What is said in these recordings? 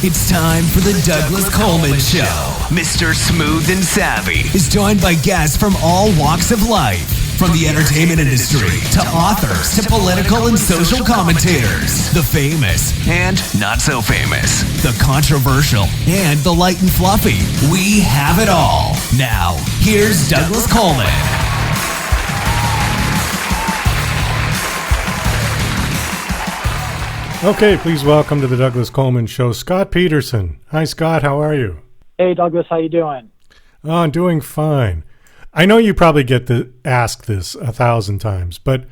It's time for the Douglas Coleman Show. Mr. Smooth and Savvy is joined by guests from all walks of life, from the entertainment industry to authors to political and social commentators, the famous and not so famous, the controversial and the light and fluffy. We have it all. Now, here's Douglas Coleman. Okay, please welcome to the Douglas Coleman Show, Scott Petersen. Hi, Scott. How are you? Hey, Douglas. How you doing? Oh, I'm doing fine. I know you probably get asked this 1,000 times, but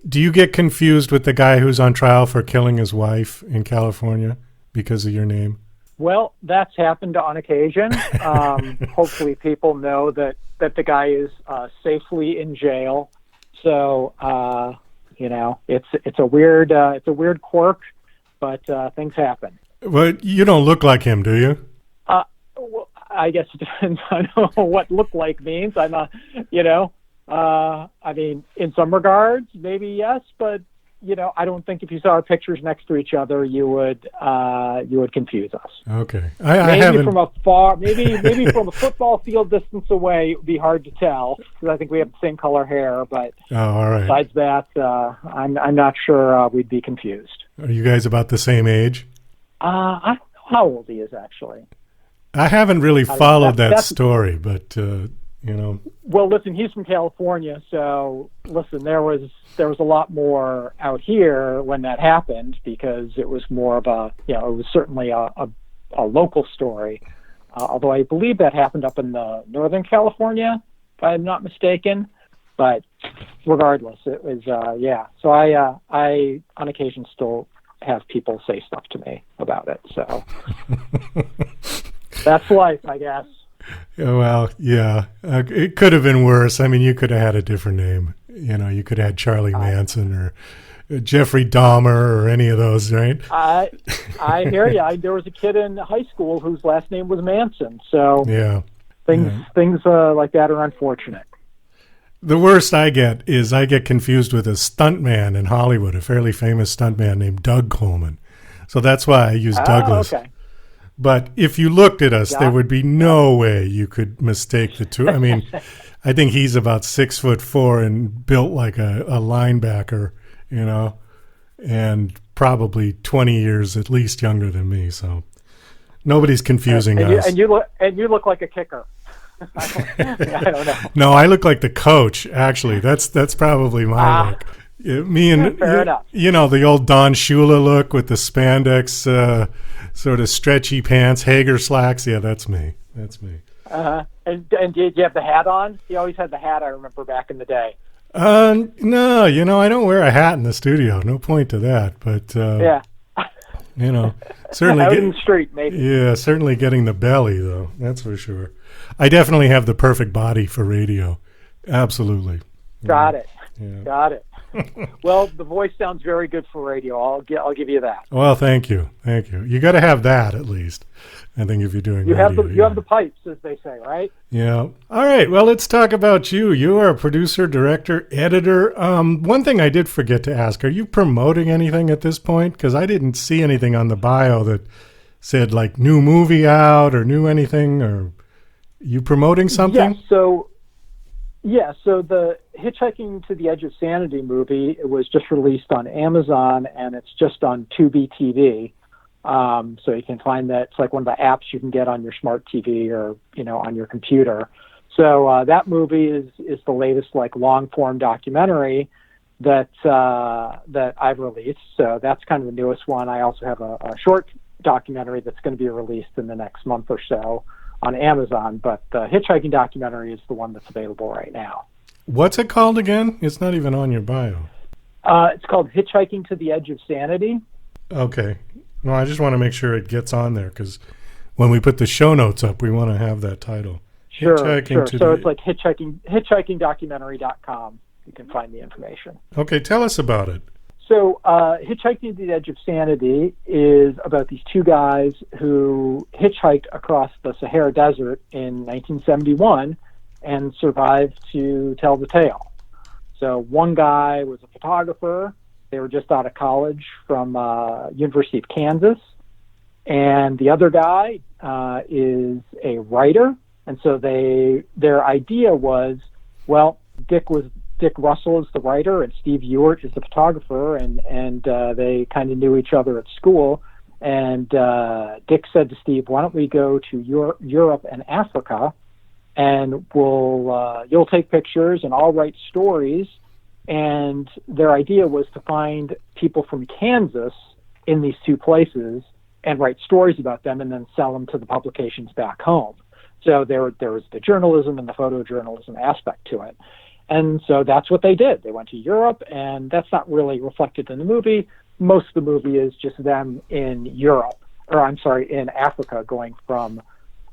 do you get confused with the guy who's on trial for killing his wife in California because of your name? Well, that's happened on occasion. Hopefully people know that the guy is safely in jail. So, it's a weird quirk, but things happen. Well, you don't look like him, do you? Well, I guess it depends on what look like means. I'm not, I mean, in some regards, maybe yes, but I don't think if you saw our pictures next to each other, you would confuse us. Okay, maybe from afar, maybe from a football field distance away, it would be hard to tell because I think we have the same color hair. But all right. Besides that, I'm not sure we'd be confused. Are you guys about the same age? I don't know how old he is actually. I haven't really followed that story, but Well, listen, he's from California, so listen, there was a lot more out here when that happened because it was more of a, it was certainly a local story. Although I believe that happened up in the Northern California, if I'm not mistaken. But regardless, it was So I on occasion still have people say stuff to me about it. So that's life, I guess. Well, yeah, it could have been worse. I mean, you could have had a different name. You could have had Charlie Manson or Jeffrey Dahmer or any of those, right? I hear you. There was a kid in high school whose last name was Manson. So yeah, things like that are unfortunate. The worst I get confused with a stuntman in Hollywood, a fairly famous stuntman named Doug Coleman. So that's why I use Douglas. Okay. But if you looked at us, there would be no way you could mistake the two. I mean, I think he's about 6'4" and built like a linebacker, and probably 20 years at least younger than me. So nobody's confusing us. And you look like a kicker. I don't know. No, I look like the coach. Actually, that's probably my look. Me and fair enough. The old Don Shula look with the spandex. Sort of stretchy pants, Hager slacks. Yeah, that's me. And did you have the hat on? You always had the hat, I remember, back in the day. No, I don't wear a hat in the studio. No point to that. But, certainly. Out in the street, maybe. Yeah, certainly getting the belly, though. That's for sure. I definitely have the perfect body for radio. Absolutely. Got it. Yeah. Got it. Well, the voice sounds very good for radio. I'll give you that. Well, thank you. You got to have that at least. I think if you're doing radio, you have the pipes, as they say, right? Yeah. All right. Well, let's talk about you. You are a producer, director, editor. One thing I did forget to ask: are you promoting anything at this point? Because I didn't see anything on the bio that said like new movie out or new anything. Or you promoting something? Yeah. So the Hitchhiking to the Edge of Sanity movie, it was just released on Amazon, and it's just on Tubi TV. So you can find that. It's like one of the apps you can get on your smart TV or, on your computer. So that movie is the latest like long form documentary that I've released. So that's kind of the newest one. I also have a short documentary that's going to be released in the next month or so on Amazon, but the Hitchhiking documentary is the one that's available right now. What's it called again? It's not even on your bio. It's called Hitchhiking to the Edge of Sanity. Okay. No, I just want to make sure it gets on there because when we put the show notes up, we want to have that title. Sure. So it's like hitchhikingdocumentary.com. You can find the information. Okay, tell us about it. So Hitchhiking to the Edge of Sanity is about these two guys who hitchhiked across the Sahara Desert in 1971 and survived to tell the tale. So one guy was a photographer. They were just out of college from University of Kansas. and the other guy is a writer. And so their idea was, well, Dick Russell is the writer and Steve Ewart is the photographer, and they kind of knew each other at school. And Dick said to Steve, "Why don't we go to Europe and Africa, and you'll take pictures and I'll write stories." And their idea was to find people from Kansas in these two places and write stories about them and then sell them to the publications back home. So there was the journalism and the photojournalism aspect to it. And so that's what they did. They went to Europe, and that's not really reflected in the movie. Most of the movie is just them in in Africa, going from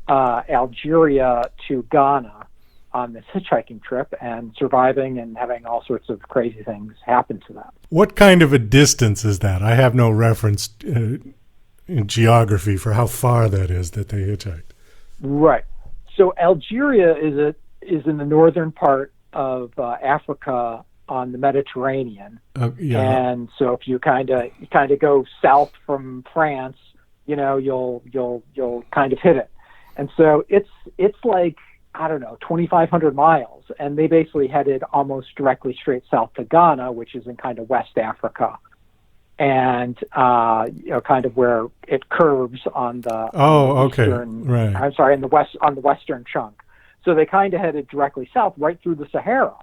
Algeria to Ghana on this hitchhiking trip and surviving and having all sorts of crazy things happen to them. What kind of a distance is that? I have no reference in geography for how far that is that they hitchhiked. Right. So Algeria is in the northern part of Africa on the Mediterranean. Yeah. And so if you kind of go south from France, you'll kind of hit it. And so it's like, I don't know, 2,500 miles, and they basically headed almost directly straight south to Ghana, which is in kind of West Africa, and kind of where it curves on the eastern, right. I'm sorry, on the western chunk. So they kind of headed directly south, right through the Sahara,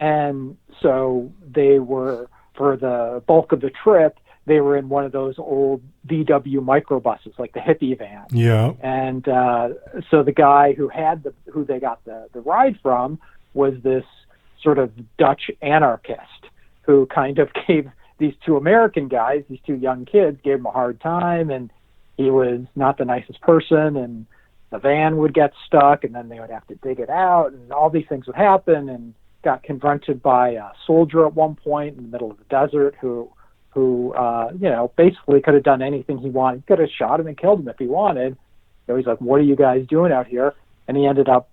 and so they were, for the bulk of the trip, they were in one of those old VW microbuses, like the hippie van. Yeah. And so the guy who they got the ride from was this sort of Dutch anarchist who kind of gave these two American guys, these two young kids, gave him a hard time, and he was not the nicest person, and the van would get stuck, and then they would have to dig it out, and all these things would happen, and got confronted by a soldier at one point in the middle of the desert who basically could have done anything he wanted. He could have shot him and killed him if he wanted. So he's like, "What are you guys doing out here?" And he ended up,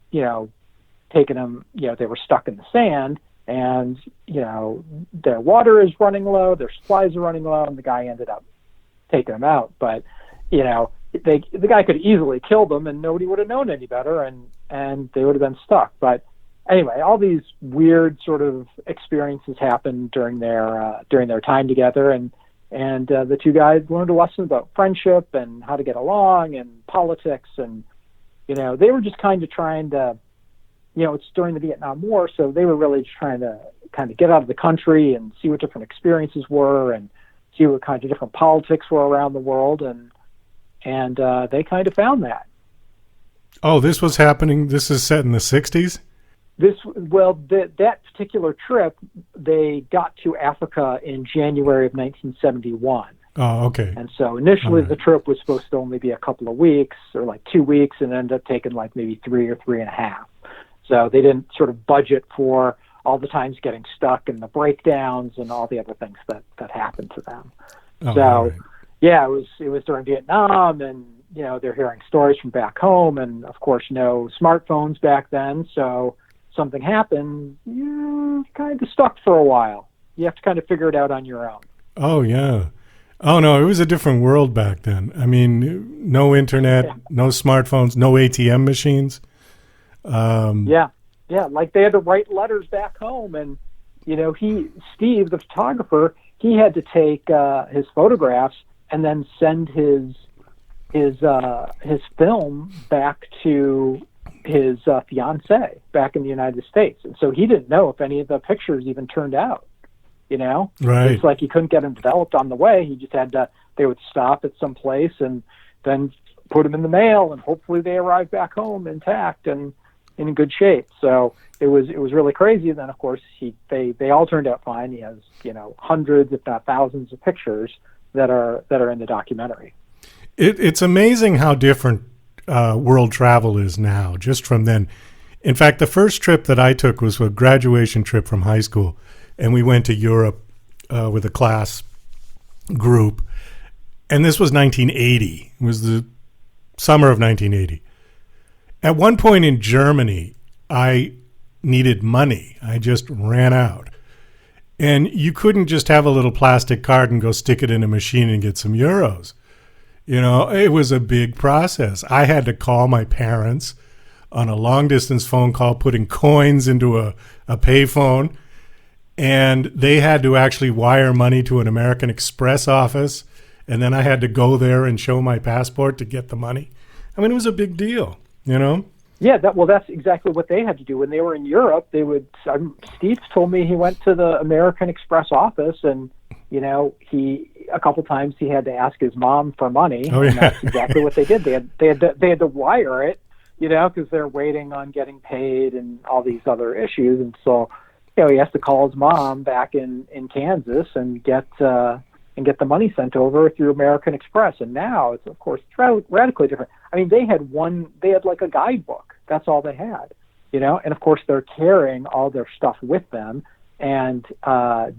taking him, they were stuck in the sand, and, their water is running low, their supplies are running low, and the guy ended up taking them out. But, the guy could easily kill them, and nobody would have known any better, and they would have been stuck. But anyway, all these weird sort of experiences happened during their time together, and the two guys learned a lesson about friendship and how to get along and politics, and they were just kind of trying to, it's during the Vietnam War, so they were really just trying to kind of get out of the country and see what different experiences were and see what kind of different politics were around the world, and they kind of found that. Oh, this was happening. This is set in the 60s? That particular trip, they got to Africa in January of 1971. Oh, okay. And so initially the trip was supposed to only be a couple of weeks or like 2 weeks, and ended up taking like maybe 3 or 3.5. So they didn't sort of budget for all the times getting stuck and the breakdowns and all the other things that happened to them. Oh, so, right. yeah, it was during Vietnam, and they're hearing stories from back home, and of course no smartphones back then. So something happened, you're kind of stuck for a while. You have to kind of figure it out on your own. Oh, yeah. Oh, no, it was a different world back then. I mean, no internet, no smartphones, no ATM machines. Yeah, like they had to write letters back home, and Steve, the photographer, he had to take his photographs and then send his film back to his fiance back in the United States, and so he didn't know if any of the pictures even turned out. Right. It's like he couldn't get them developed on the way. He just had to. They would stop at some place and then put them in the mail, and hopefully they arrived back home intact and in good shape. So it was really crazy. And then of course they all turned out fine. He has hundreds, if not thousands, of pictures that are in the documentary. It's amazing how different world travel is now, just from then. In fact, the first trip that I took was a graduation trip from high school, and we went to Europe with a class group. And this was 1980. It was the summer of 1980. At one point in Germany, I needed money. I just ran out. And you couldn't just have a little plastic card and go stick it in a machine and get some euros. It was a big process. I had to call my parents on a long-distance phone call, putting coins into a payphone, and they had to actually wire money to an American Express office, and then I had to go there and show my passport to get the money. I mean, it was a big deal, Yeah, that's exactly what they had to do when they were in Europe. Steve told me he went to the American Express office, and a couple times he had to ask his mom for money. Oh, yeah. And that's exactly what they did. They had to wire it, because they're waiting on getting paid and all these other issues. And so, he has to call his mom back in Kansas and get the money sent over through American Express. And now it's, of course, radically different. I mean, they had like a guidebook. That's all they had, and of course they're carrying all their stuff with them. And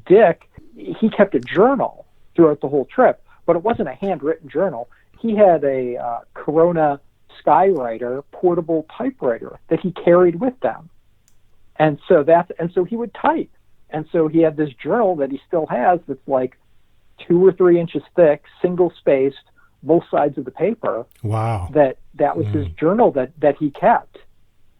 Dick, he kept a journal throughout the whole trip, but it wasn't a handwritten journal. He had a Corona Skywriter portable typewriter that he carried with them. And so he would type. And so he had this journal that he still has that's like 2 or 3 inches thick, single spaced, both sides of the paper. Wow. That was his journal that he kept.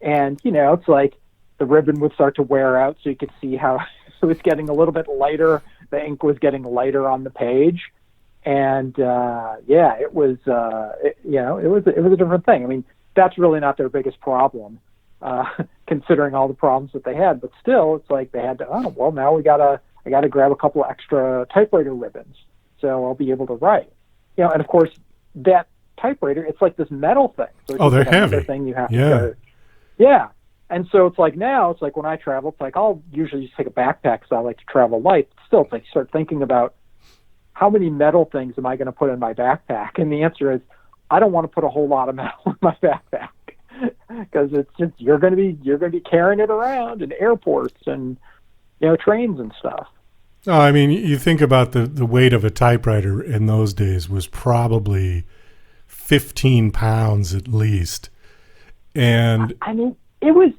And, it's like the ribbon would start to wear out, so you could see how it was getting a little bit lighter. The ink was getting lighter on the page. And, it was, it was a different thing. I mean, that's really not their biggest problem, considering all the problems that they had. But still, it's like they had to, now I got to grab a couple extra typewriter ribbons, so I'll be able to write. And of course, that typewriter, it's like this metal thing. So they're heavy. Thing you have to. Yeah. And so it's like now, it's like when I travel, it's like I'll usually just take a backpack because I like to travel light. Still, it's like you start thinking about how many metal things am I going to put in my backpack? And the answer is, I don't want to put a whole lot of metal in my backpack because it's just you're going to be carrying it around in airports and trains and stuff. Oh, I mean, you think about the weight of a typewriter in those days was probably 15 pounds at least. And I mean, it was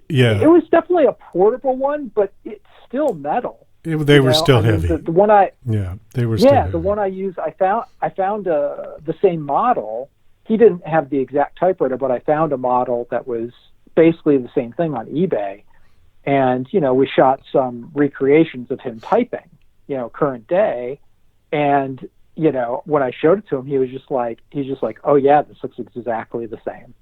definitely a portable one, but it's still metal. They were still heavy. The one they were still heavy. The one I used, I found the same model. He didn't have the exact typewriter, but I found a model that was basically the same thing on eBay. And, we shot some recreations of him typing, current day. And, when I showed it to him, he's just like, oh yeah, this looks exactly the same,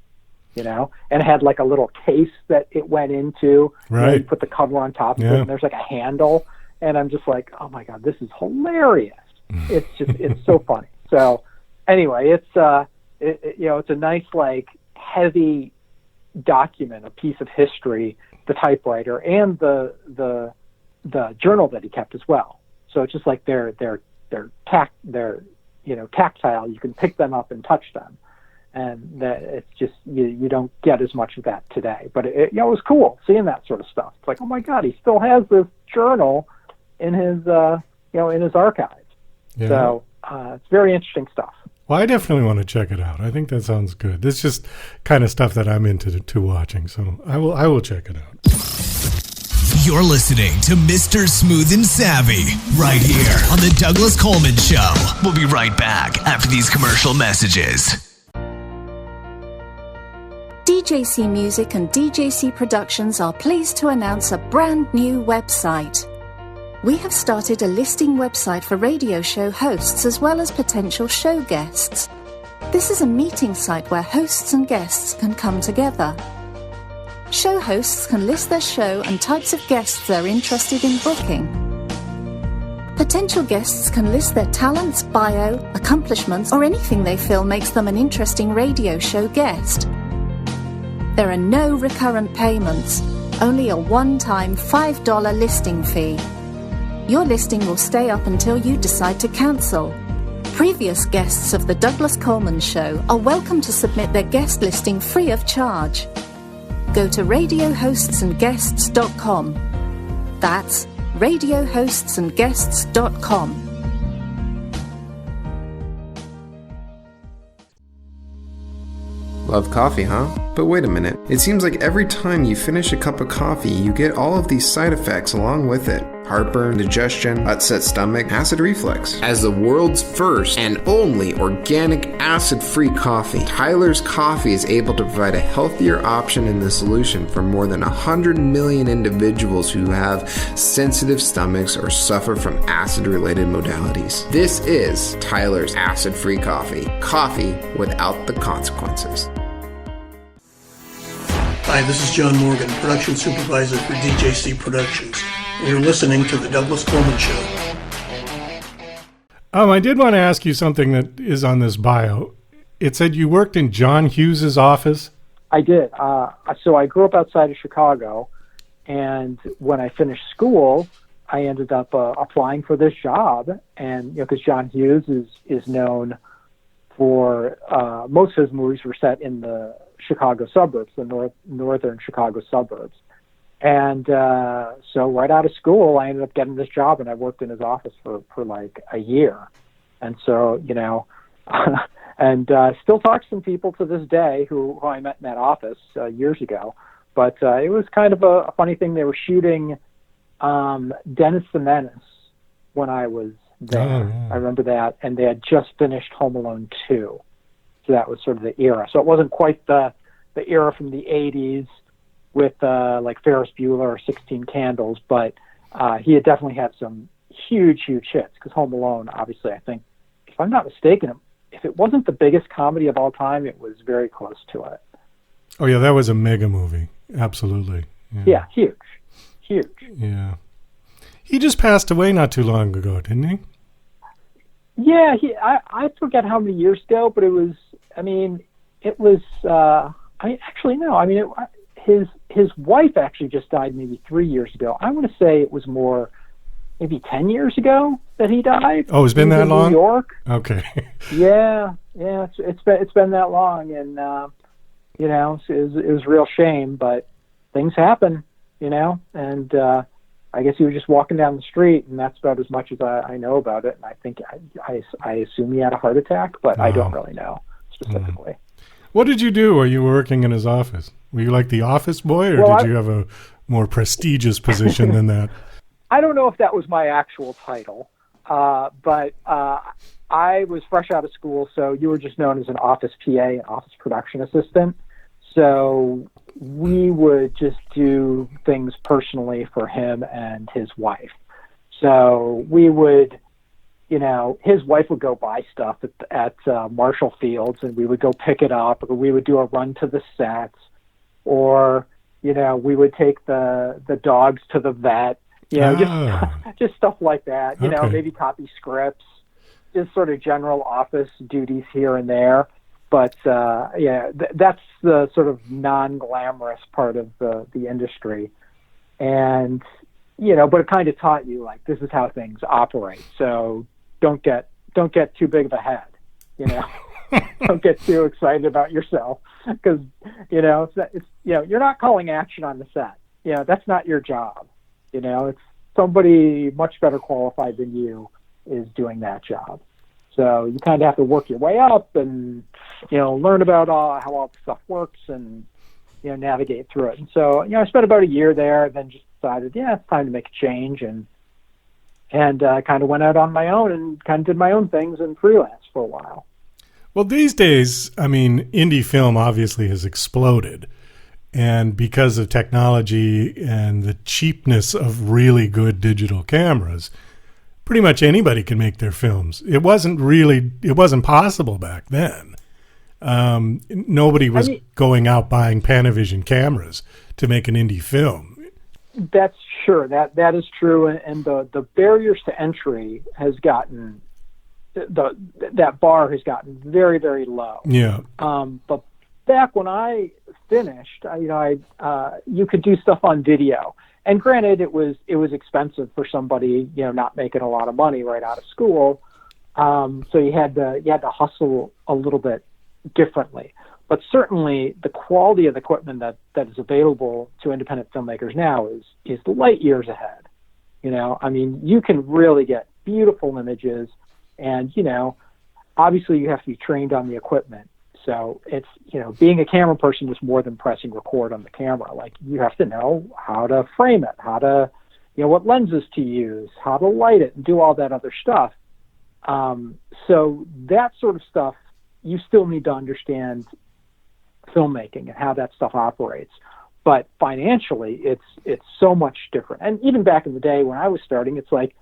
and it had like a little case that it went into. Right. You put the cover on top of it, and there's like a handle. And I'm just like, oh my God, this is hilarious. It's so funny. So anyway, it's a nice, like, heavy document, a piece of history, the typewriter and the journal that he kept as well. So it's just like they're tactile. You can pick them up and touch them. And that it's just, you don't get as much of that today, but it was cool seeing that sort of stuff. It's like, oh my God, he still has this journal in his, in his archives. Yeah. So it's very interesting stuff. Well, I definitely want to check it out. I think that sounds good. This is just kind of stuff that I'm into watching. So I will check it out. You're listening to Mr. Smooth and Savvy right here on the Douglas Coleman Show. We'll be right back after these commercial messages. DJC Music and DJC Productions are pleased to announce a brand new website. We have started a listing website for radio show hosts as well as potential show guests. This is a meeting site where hosts and guests can come together. Show hosts can list their show and types of guests they're interested in booking. Potential guests can list their talents, bio, accomplishments, or anything they feel makes them an interesting radio show guest. There are no recurrent payments, only a one-time $5 listing fee. Your listing will stay up until you decide to cancel. Previous guests of The Douglas Coleman Show are welcome to submit their guest listing free of charge. Go to radiohostsandguests.com. That's radiohostsandguests.com. Love coffee, huh? But wait a minute. It seems like every time you finish a cup of coffee, you get all of these side effects along with it. heartburn, indigestion, upset stomach, acid reflux. As the world's first and only organic acid-free coffee, Tyler's Coffee is able to provide a healthier option in the solution for more than 100 million individuals who have sensitive stomachs or suffer from acid-related modalities. This is Tyler's acid-free coffee. Coffee without the consequences. Hi, this is John Morgan, production supervisor for DJC Productions. And you're listening to The Douglas Coleman Show. I did want to ask you something that is on this bio. It said you worked in John Hughes' office? I did. So I grew up outside of Chicago, and when I finished school, I ended up applying for this job. And, because John Hughes is known for, most of his movies were set in the Chicago suburbs, the northern Chicago suburbs. And so right out of school, I ended up getting this job, and I worked in his office for like a year. And so, and still talk to some people to this day who I met in that office years ago. But it was kind of a funny thing. They were shooting Dennis the Menace when I was there. Oh, yeah. I remember that. And they had just finished Home Alone 2. So that was sort of the era. So it wasn't quite the era from the 80s with like Ferris Bueller or 16 Candles, but he had definitely had some huge hits, because Home Alone, obviously, I think, if I'm not mistaken, if it wasn't the biggest comedy of all time, it was very close to it. Oh, yeah, that was a mega movie. Absolutely. Yeah, huge. Yeah. He just passed away not too long ago, didn't he? Yeah, I forget how many years ago, but his wife actually just died maybe 3 years ago. I want to say it was more, maybe 10 years ago that he died. Oh, it's been that long? New York. Okay. Yeah, it's been that long, and it was a real shame, but things happen, and I guess he was just walking down the street, and that's about as much as I know about it. And I think I assume he had a heart attack, but I don't really know specifically. What did you do while you were working in his office? Were you like the office boy, or did you have a more prestigious position than that? I don't know if that was my actual title, but I was fresh out of school, so you were just known as an office PA, an office production assistant. So we would just do things personally for him and his wife. So we would, his wife would go buy stuff at Marshall Fields, and we would go pick it up, or we would do a run to the sets, or, we would take the dogs to the vet, just stuff like that, Okay. Maybe copy scripts, just sort of general office duties here and there. But that's the sort of non-glamorous part of the industry, and but it kind of taught you, like, this is how things operate. So don't get too big of a head, don't get too excited about yourself, because it's you're not calling action on the set. That's not your job. It's somebody much better qualified than you is doing that job. So you kind of have to work your way up and, learn about how all the stuff works and, navigate through it. And so, I spent about a year there, then just decided, it's time to make a change, and kind of went out on my own and kind of did my own things and freelance for a while. Well, these days, indie film obviously has exploded. And because of technology and the cheapness of really good digital cameras, pretty much anybody can make their films. It wasn't possible back then. Nobody was going out buying Panavision cameras to make an indie film. That's sure. That is true. And the barriers to entry has gotten, that bar has gotten very, very low. Yeah. But back when I finished, you could do stuff on video. And granted, it was expensive for somebody, not making a lot of money right out of school. So you had to hustle a little bit differently. But certainly the quality of the equipment that is available to independent filmmakers now is light years ahead. You can really get beautiful images, and, obviously you have to be trained on the equipment. So it's, being a camera person is more than pressing record on the camera. Like, you have to know how to frame it, how to, what lenses to use, how to light it, and do all that other stuff. So that sort of stuff, you still need to understand filmmaking and how that stuff operates. But financially, it's so much different. And even back in the day when I was starting, it's like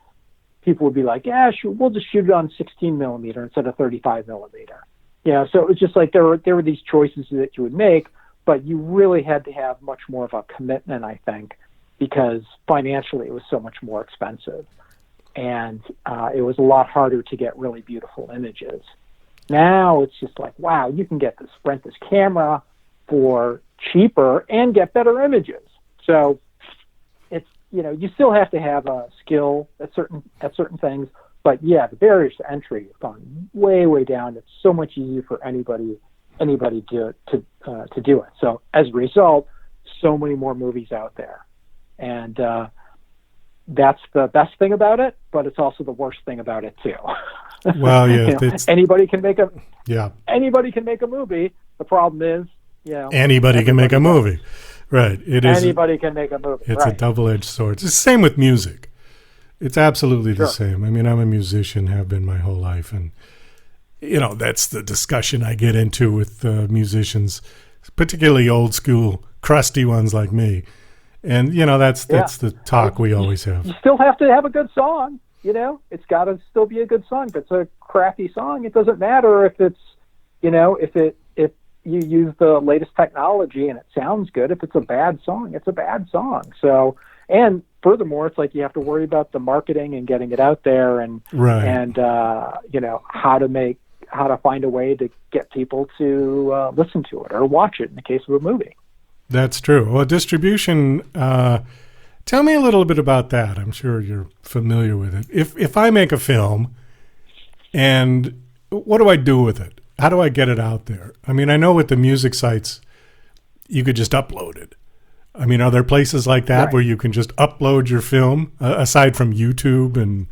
people would be like, yeah, sure, we'll just shoot it on 16 millimeter instead of 35 millimeter. So it was just like there were these choices that you would make, but you really had to have much more of a commitment, I think, because financially it was so much more expensive. And it was a lot harder to get really beautiful images. Now it's just like, wow, you can rent this camera for cheaper and get better images. So it's, you still have to have a skill at certain things, but yeah, the barriers to entry have gone way, way down. It's so much easier for anybody to do it. So as a result, so many more movies out there. And that's the best thing about it, but it's also the worst thing about it too. Well, yeah, anybody can make a movie. The problem is, anybody can make a movie, right? Anybody can make a movie. It's a double-edged sword. It's the same with music. It's absolutely the same. I mean, I'm a musician, have been my whole life, and that's the discussion I get into with musicians, particularly old school, crusty ones like me. And that's the talk we always have. You still have to have a good song. It's got to still be a good song. If it's a crappy song, it doesn't matter if it's, if you use the latest technology and it sounds good. If it's a bad song, it's a bad song. So, and furthermore, it's like you have to worry about the marketing and getting it out there, and how to find a way to get people to listen to it or watch it in the case of a movie. That's true. Well, distribution, tell me a little bit about that. I'm sure you're familiar with it. If I make a film, and what do I do with it? How do I get it out there? I mean, I know with the music sites, you could just upload it. I mean, are there places like that where you can just upload your film, aside from YouTube and...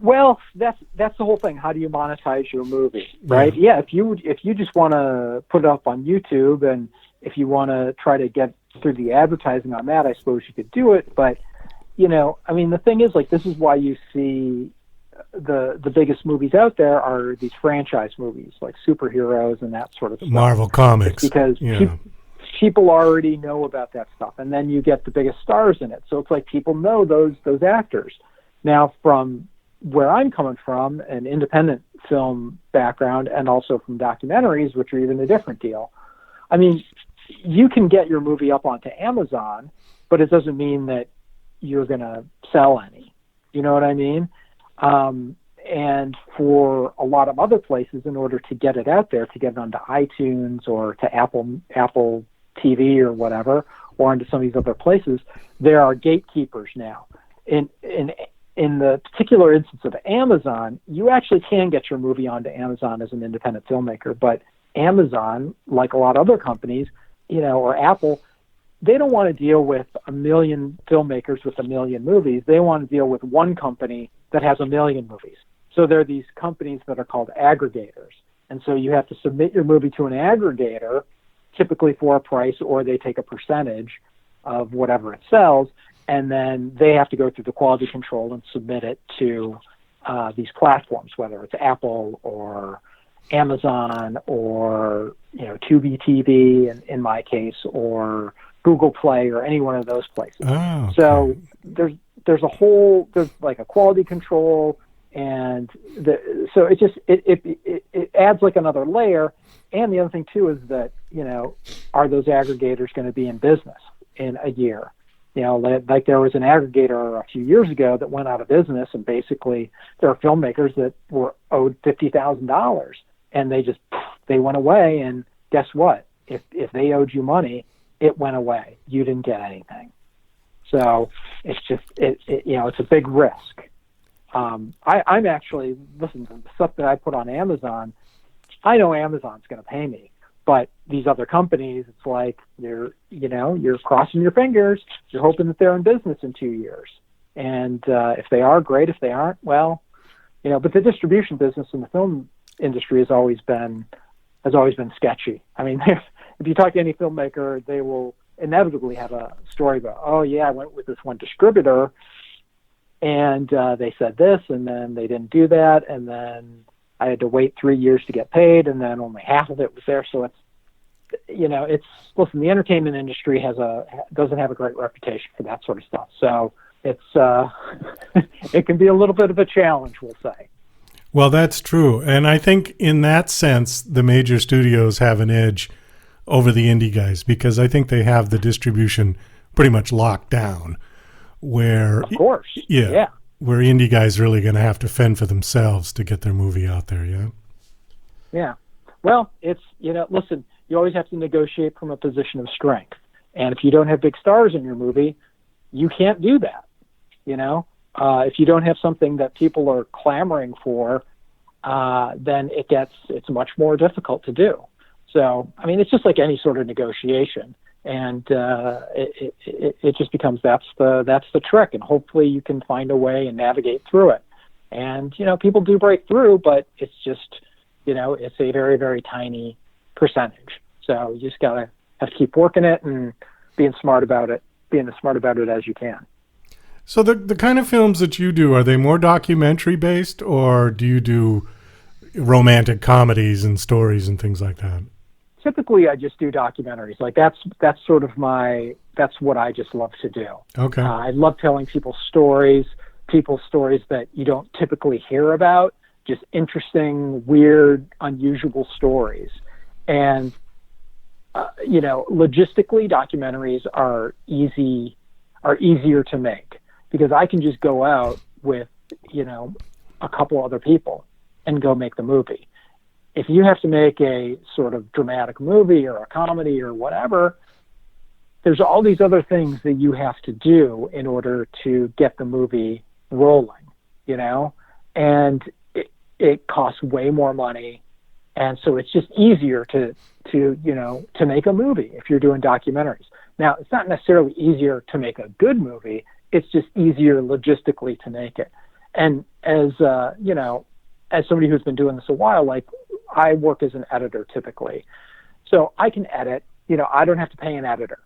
Well, that's the whole thing. How do you monetize your movie, right? Yeah, if you just want to put it up on YouTube, and if you want to try to get through the advertising on that, I suppose you could do it. But I mean, the thing is, like, this is why you see the biggest movies out there are these franchise movies, like superheroes and that sort of stuff. Marvel Comics, because people already know about that stuff, and then you get the biggest stars in it. So it's like people know those actors. Now, from where I'm coming from, an independent film background, and also from documentaries, which are even a different deal. I mean, you can get your movie up onto Amazon, but it doesn't mean that you're going to sell any. You know what I mean? And for a lot of other places, in order to get it out there, to get it onto iTunes or to Apple TV or whatever, or into some of these other places, there are gatekeepers now. In the particular instance of Amazon, you actually can get your movie onto Amazon as an independent filmmaker, but Amazon, like a lot of other companies, or Apple, they don't want to deal with 1 million filmmakers with 1 million movies. They want to deal with one company that has 1 million movies. So there are these companies that are called aggregators. And so you have to submit your movie to an aggregator, typically for a price, or they take a percentage of whatever it sells, and then they have to go through the quality control and submit it to these platforms, whether it's Apple or Amazon or Tubi TV in my case, or Google Play, or any one of those places. Oh, okay. So there's like a quality control, and so it adds like another layer. And the other thing too is that are those aggregators going to be in business in a year? Like there was an aggregator a few years ago that went out of business, and basically there are filmmakers that were owed $50,000, and they went away. And guess what? If they owed you money, it went away. You didn't get anything. So it's just it's a big risk. I'm actually, listen, to the stuff that I put on Amazon, I know Amazon's going to pay me. But these other companies, it's like you're crossing your fingers. You're hoping that they're in business in 2 years. And if they are, great. If they aren't, well, but the distribution business in the film industry has always been sketchy. I mean, if you talk to any filmmaker, they will inevitably have a story about, oh yeah, I went with this one distributor and they said this, and then they didn't do that, and then I had to wait 3 years to get paid, and then only half of it was there. So listen, the entertainment industry doesn't have a great reputation for that sort of stuff. So it's it can be a little bit of a challenge, we'll say. Well, that's true. And I think in that sense, the major studios have an edge over the indie guys, because I think they have the distribution pretty much locked down, where, of course, yeah. Where indie guys really going to have to fend for themselves to get their movie out there. Yeah. Yeah. Well, it's, listen, you always have to negotiate from a position of strength. And if you don't have big stars in your movie, you can't do that. If you don't have something that people are clamoring for, then it's much more difficult to do. So, I mean, it's just like any sort of negotiation, and it just becomes that's the trick, and hopefully you can find a way and navigate through it. And people do break through, but it's just it's a very, very tiny percentage. So you just have to keep working it and being as smart about it as you can. So the kind of films that you do, are they more documentary based, or do you do romantic comedies and stories and things like that? Typically, I just do documentaries. Like that's that's what I just love to do. Okay. I love telling people's stories that you don't typically hear about, just interesting, weird, unusual stories. And logistically, documentaries are easier to make, because I can just go out with a couple other people and go make the movie. If you have to make a sort of dramatic movie or a comedy or whatever, there's all these other things that you have to do in order to get the movie rolling, and it costs way more money. And so it's just easier to make a movie if you're doing documentaries. Now, it's not necessarily easier to make a good movie. It's just easier logistically to make it. And as somebody who's been doing this a while, like, I work as an editor typically. So I can edit, I don't have to pay an editor.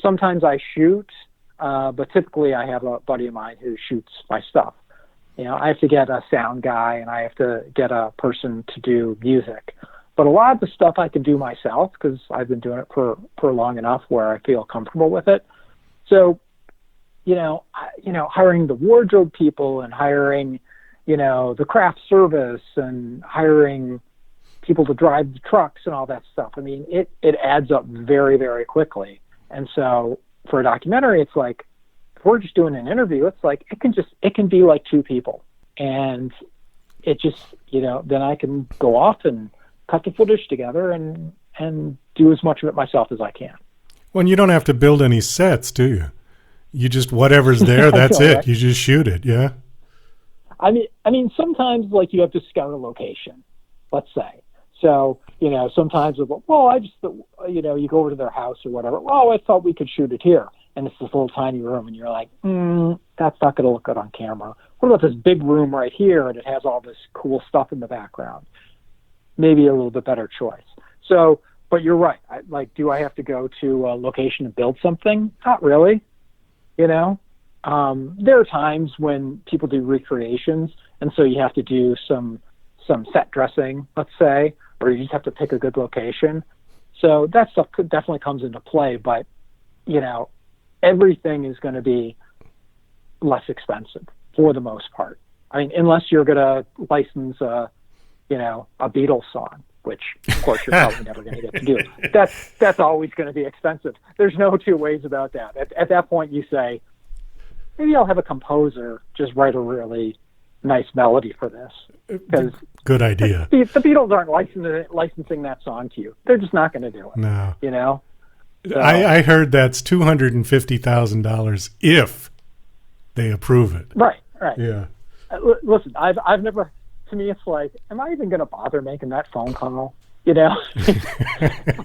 Sometimes I shoot, but typically I have a buddy of mine who shoots my stuff. I have to get a sound guy, and I have to get a person to do music. But a lot of the stuff I can do myself, because I've been doing it for long enough where I feel comfortable with it. So, hiring the wardrobe people and hiring, the craft service and hiring people to drive the trucks and all that stuff. I mean, it adds up very, very quickly. And so for a documentary, it's like, if we're just doing an interview, it's like, it can be like two people. And it just, then I can go off and cut the footage together and do as much of it myself as I can. Well, you don't have to build any sets, do you? You just, whatever's there, that's it. Right? You just shoot it, yeah? I mean, sometimes, like, you have to scout a location, let's say. So, sometimes, you go over to their house or whatever. Well, I thought we could shoot it here. And it's this little tiny room, and you're like, that's not going to look good on camera. What about this big room right here, and it has all this cool stuff in the background? Maybe a little bit better choice. So, but you're right. Do I have to go to a location and build something? Not really. There are times when people do recreations, and so you have to do some set dressing, let's say, or you just have to pick a good location. So that stuff definitely comes into play, but, everything is going to be less expensive for the most part. I mean, unless you're going to license a Beatles song, which of course you're probably never going to get to do. That's always going to be expensive. There's no two ways about that. At that point, you say, maybe I'll have a composer just write a really nice melody for this. Because good idea. The Beatles aren't licensing that song to you. They're just not going to do it. No. So, I heard that's $250,000 if they approve it. Right. Yeah. Listen, I've never. To me, it's like, am I even going to bother making that phone call? Listen,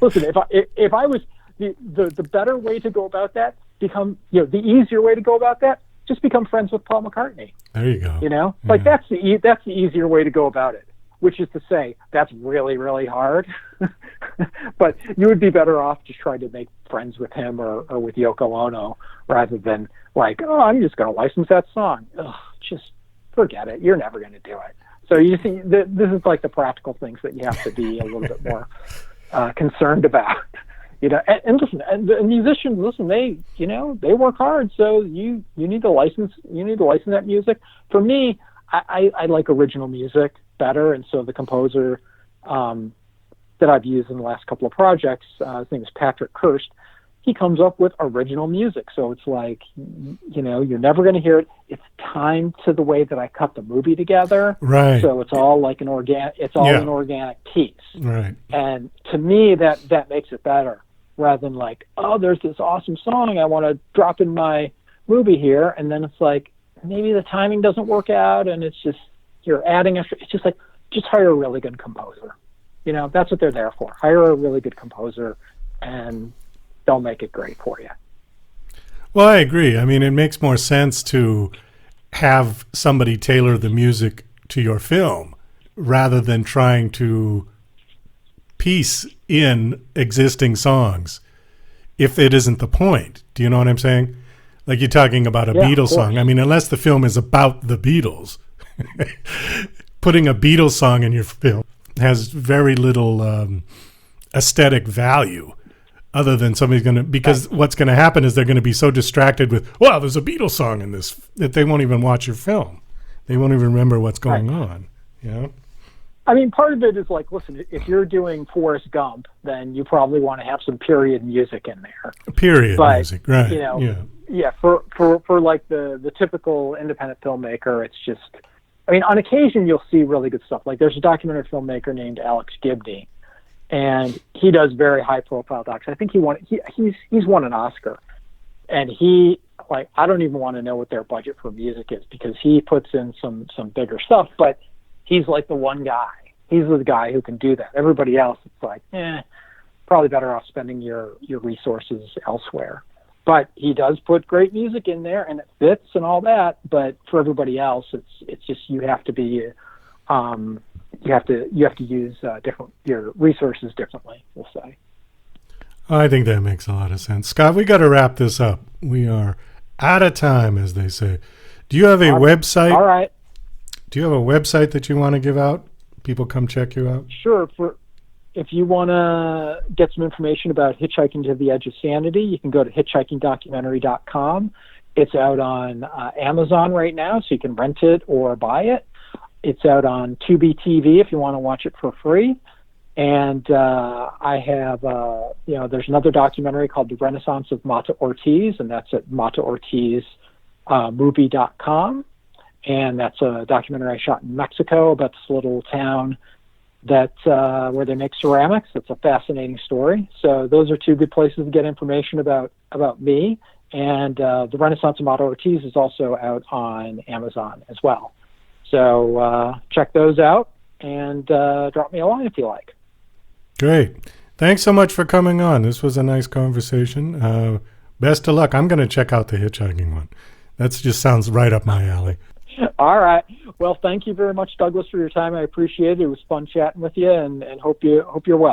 if I was the better way to go about that, the easier way to go about that, just become friends with Paul McCartney. There you go. Like that's the easier way to go about it. Which is to say, that's really, really hard. But you would be better off just trying to make friends with him or with Yoko Ono rather than like, oh, I'm just going to license that song. Ugh, just forget it. You're never going to do it. So you see, this is like the practical things that you have to be a little bit more concerned about. And listen, and the musicians, listen, they work hard. So you need to license that music. For me, I like original music better, and so the composer that I've used in the last couple of projects, his name is Patrick Kirst. He comes up with original music, so it's like, you're never going to hear it. It's timed to the way that I cut the movie together, right? So it's all like an organic piece, right? And to me, that makes it better, rather than like, oh, there's this awesome song I want to drop in my movie here, and then it's like maybe the timing doesn't work out, and it's just you're adding extra. It's just like, just hire a really good composer. That's what they're there for. Hire a really good composer, and they'll make it great for you. Well, I agree. I mean, it makes more sense to have somebody tailor the music to your film rather than trying to piece in existing songs if it isn't the point. Do you know what I'm saying? Like you're talking about a Beatles song. I mean, unless the film is about the Beatles, putting a Beatles song in your film has very little aesthetic value, other than somebody's going to, because what's going to happen is they're going to be so distracted with, wow, there's a Beatles song in this, that they won't even watch your film. They won't even remember what's going on. I mean, part of it is like, listen, if you're doing Forrest Gump, then you probably want to have some period music in there. Period music, right? For like the typical independent filmmaker, it's just, I mean, on occasion you'll see really good stuff. Like there's a documentary filmmaker named Alex Gibney, and he does very high profile docs. I think he's won an Oscar, and I don't even want to know what their budget for music is because he puts in some bigger stuff, but he's like the one guy. He's the guy who can do that. Everybody else, it's like, probably better off spending your resources elsewhere. But he does put great music in there, and it fits and all that. But for everybody else, it's just you have to be, you have to use your resources differently. We'll say. I think that makes a lot of sense, Scott. We got to wrap this up. We are out of time, as they say. Do you have a website? All right. Do you have a website that you want to give out? People come check you out? Sure. If you want to get some information about Hitchhiking to the Edge of Sanity, you can go to hitchhikingdocumentary.com. It's out on Amazon right now, so you can rent it or buy it. It's out on Tubi TV if you want to watch it for free. And I have, there's another documentary called The Renaissance of Mata Ortiz, and that's at mataortizmovie.com. And that's a documentary I shot in Mexico about this little town that where they make ceramics. It's a fascinating story. So those are two good places to get information about me. And The Renaissance of Mata Ortiz is also out on Amazon as well. So check those out and drop me a line if you like. Great. Thanks so much for coming on. This was a nice conversation. Best of luck. I'm going to check out the Hitchhiking one. That just sounds right up my alley. All right. Well, thank you very much, Douglas, for your time. I appreciate it. It was fun chatting with you, and hope you're well.